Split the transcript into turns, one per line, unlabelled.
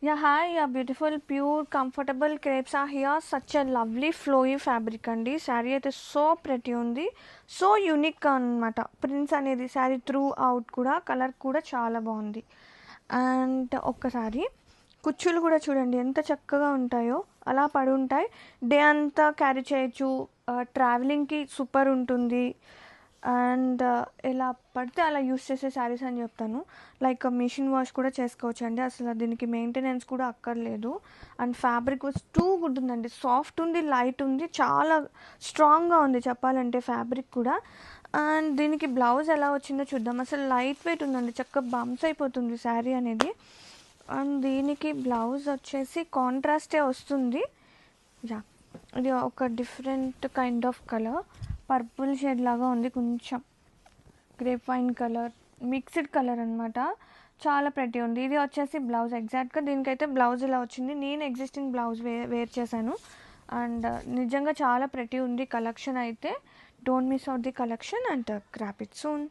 Yeah, hi, yeah, beautiful, pure, comfortable crepes are here. Such a lovely flowy fabric అండి. శారీ అయితే so pretty ఉంది, so unique అనమాట. Prints అనేది sari through out కూడా colour కూడా చాలా బాగుంది. అండ్ ఒక్కసారి కుచ్చులు కూడా చూడండి ఎంత చక్కగా ఉంటాయో, అలా పడి ఉంటాయి. డే అంతా క్యారీ చేయొచ్చు, ట్రావెలింగ్కి సూపర్ ఉంటుంది. అండ్ ఎలా పడితే అలా యూస్ చేసే శారీస్ అని చెప్తాను. లైక్ మిషన్ వాష్ కూడా చేసుకోవచ్చు అండి, అసలు దీనికి మెయింటెనెన్స్ కూడా అక్కర్లేదు. And fabric was too good ఉందండి, సాఫ్ట్ ఉంది, లైట్ ఉంది, చాలా స్ట్రాంగ్గా ఉంది చెప్పాలంటే ఫ్యాబ్రిక్ కూడా. అండ్ దీనికి బ్లౌజ్ ఎలా వచ్చిందో చూద్దాం. అసలు లైట్ వెయిట్ ఉందండి, చక్కగా బంప్స్ అయిపోతుంది శారీ అనేది. అండ్ దీనికి బ్లౌజ్ వచ్చేసి కాంట్రాస్టే వస్తుంది. యా, ఇది ఒక different kind of colour, purple shade లాగా ఉంది, కొంచెం grape wine colour, mixed colour అనమాట. చాలా ప్రెటీ ఉంది. ఇది వచ్చేసి బ్లౌజ్, ఎగ్జాక్ట్గా దీనికైతే బ్లౌజ్ ఇలా వచ్చింది. నేను ఎగ్జిస్టింగ్ బ్లౌజ్ వేర్ చేశాను. అండ్ నిజంగా చాలా ప్రెటీ ఉంది కలెక్షన్ అయితే. Don't miss out the collection and grab it soon.